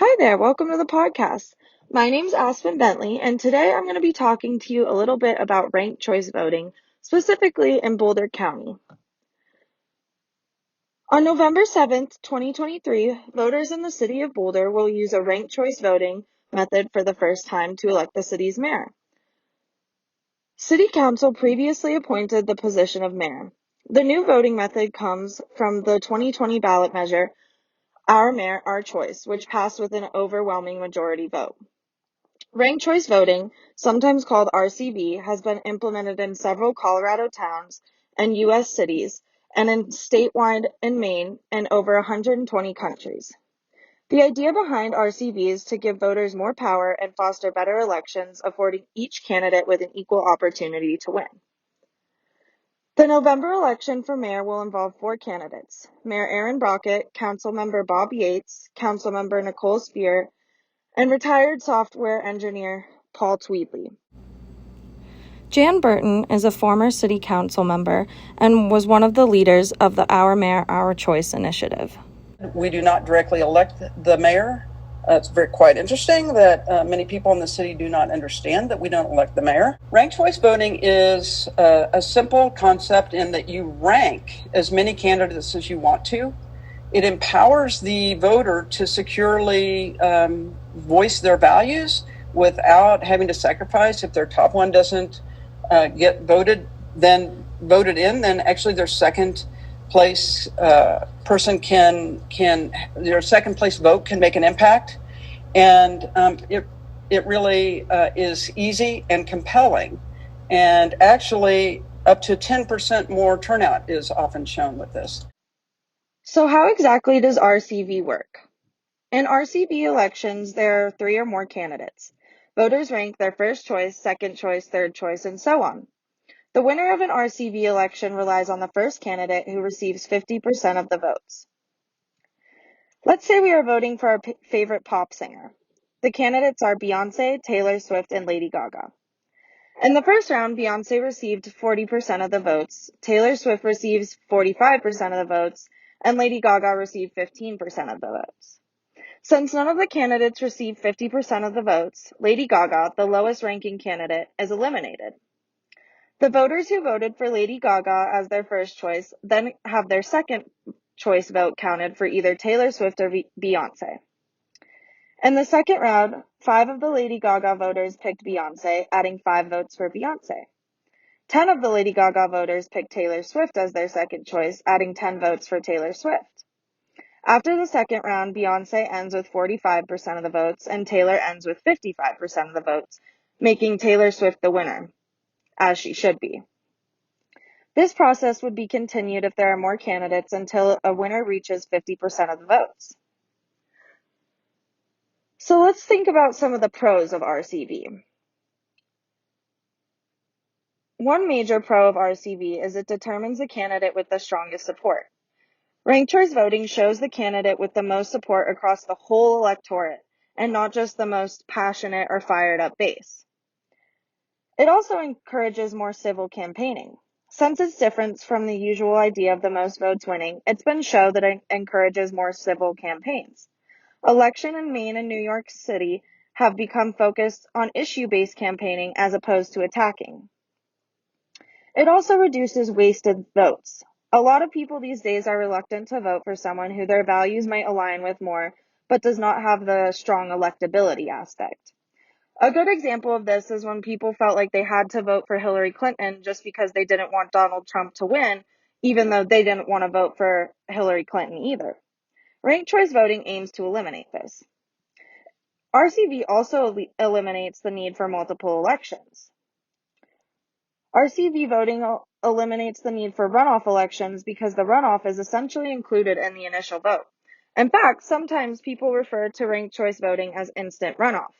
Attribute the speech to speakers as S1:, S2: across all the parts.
S1: Hi there, welcome to the podcast. My name's Aspen Bentley, and today I'm going to be talking to you a little bit about ranked choice voting, specifically in Boulder County. On November 7th, 2023, voters in the city of Boulder will use a ranked choice voting method for the first time to elect the city's mayor. City Council previously appointed the position of mayor. The new voting method comes from the 2020 ballot measure, Our Mayor, Our Choice, which passed with an overwhelming majority vote. Ranked choice voting, sometimes called RCV, has been implemented in several Colorado towns and U.S. cities, and in statewide in Maine and over 120 countries. The idea behind RCV is to give voters more power and foster better elections, affording each candidate with an equal opportunity to win. The November election for mayor will involve 4 candidates: Mayor Aaron Brockett, Councilmember Bob Yates, Councilmember Nicole Spear, and retired software engineer Paul Tweedley. Jan Burton is a former city council member and was one of the leaders of the Our Mayor, Our Choice initiative.
S2: We do not directly elect the mayor. It's quite interesting that many people in the city do not understand that we don't elect the mayor. Ranked choice voting is a simple concept in that you rank as many candidates as you want to. It empowers the voter to securely voice their values without having to sacrifice. If their top one doesn't get voted in, then actually their second place person their second place vote can make an impact. And it really is easy and compelling. And actually up to 10% more turnout is often shown with this.
S1: So how exactly does RCV work? In RCV elections, there are 3 or more candidates. Voters rank their first choice, second choice, third choice, and so on. The winner of an RCV election relies on the first candidate, who receives 50% of the votes. Let's say we are voting for our favorite pop singer. The candidates are Beyoncé, Taylor Swift, and Lady Gaga. In the first round, Beyoncé received 40% of the votes, Taylor Swift receives 45% of the votes, and Lady Gaga received 15% of the votes. Since none of the candidates received 50% of the votes, Lady Gaga, the lowest ranking candidate, is eliminated. The voters who voted for Lady Gaga as their first choice then have their second choice vote counted for either Taylor Swift or Beyoncé. In the second round, 5 of the Lady Gaga voters picked Beyoncé, adding 5 votes for Beyoncé. 10 of the Lady Gaga voters picked Taylor Swift as their second choice, adding 10 votes for Taylor Swift. After the second round, Beyoncé ends with 45% of the votes, and Taylor ends with 55% of the votes, making Taylor Swift the winner, as she should be. This process would be continued if there are more candidates until a winner reaches 50% of the votes. So let's think about some of the pros of RCV. One major pro of RCV is it determines the candidate with the strongest support. Ranked choice voting shows the candidate with the most support across the whole electorate, and not just the most passionate or fired up base. It also encourages more civil campaigning. Since it's different from the usual idea of the most votes winning, it's been shown that it encourages more civil campaigns. Election in Maine and New York City have become focused on issue-based campaigning as opposed to attacking. It also reduces wasted votes. A lot of people these days are reluctant to vote for someone who their values might align with more, but does not have the strong electability aspect. A good example of this is when people felt like they had to vote for Hillary Clinton just because they didn't want Donald Trump to win, even though they didn't want to vote for Hillary Clinton either. Ranked choice voting aims to eliminate this. RCV also eliminates the need for multiple elections. RCV voting eliminates the need for runoff elections because the runoff is essentially included in the initial vote. In fact, sometimes people refer to ranked choice voting as instant runoff.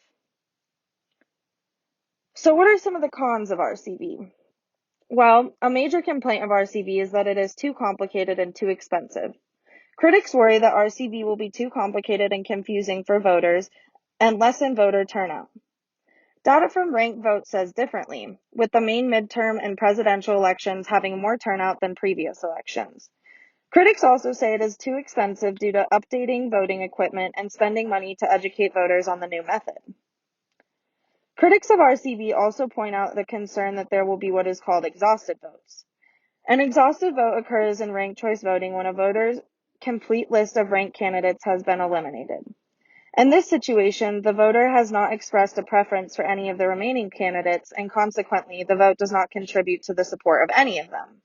S1: So what are some of the cons of RCV? Well, a major complaint of RCV is that it is too complicated and too expensive. Critics worry that RCV will be too complicated and confusing for voters and lessen voter turnout. Data from RankVote says differently, with the Maine midterm and presidential elections having more turnout than previous elections. Critics also say it is too expensive due to updating voting equipment and spending money to educate voters on the new method. Critics of RCV also point out the concern that there will be what is called exhausted votes. An exhausted vote occurs in ranked choice voting when a voter's complete list of ranked candidates has been eliminated. In this situation, the voter has not expressed a preference for any of the remaining candidates, and consequently, the vote does not contribute to the support of any of them.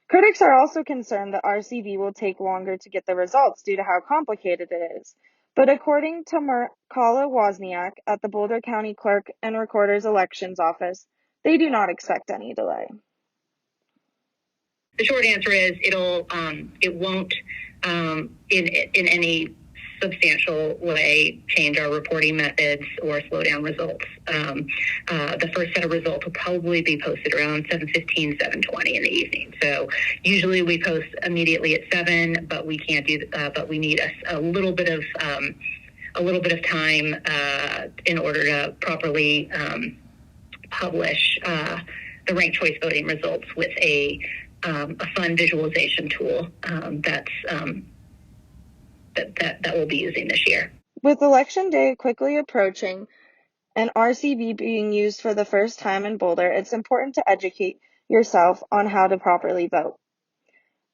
S1: Critics are also concerned that RCV will take longer to get the results due to how complicated it is. But according to Mirkala Wozniak at the Boulder County Clerk and Recorder's Elections Office, they do not expect any delay.
S3: The short answer is it won't in any substantial way change our reporting methods or slow down results. The first set of results will probably be posted around 7:15, 7:20 in the evening. So usually we post immediately at 7, but we can't do. But we need a little bit of time in order to properly publish the ranked choice voting results with a fun visualization tool that we'll be using this year.
S1: With Election Day quickly approaching and RCV being used for the first time in Boulder, it's important to educate yourself on how to properly vote.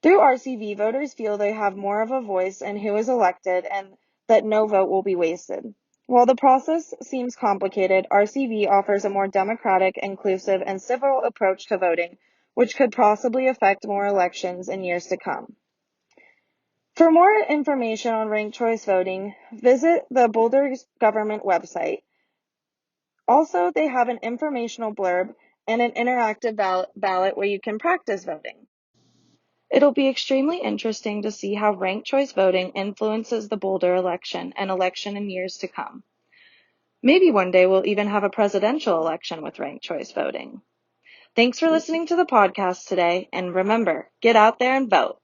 S1: Through RCV, voters feel they have more of a voice in who is elected and that no vote will be wasted. While the process seems complicated, RCV offers a more democratic, inclusive, and civil approach to voting, which could possibly affect more elections in years to come. For more information on ranked choice voting, visit the Boulder government website. Also, they have an informational blurb and an interactive ballot where you can practice voting. It'll be extremely interesting to see how ranked choice voting influences the Boulder election and election in years to come. Maybe one day we'll even have a presidential election with ranked choice voting. Thanks for listening to the podcast today, and remember, get out there and vote.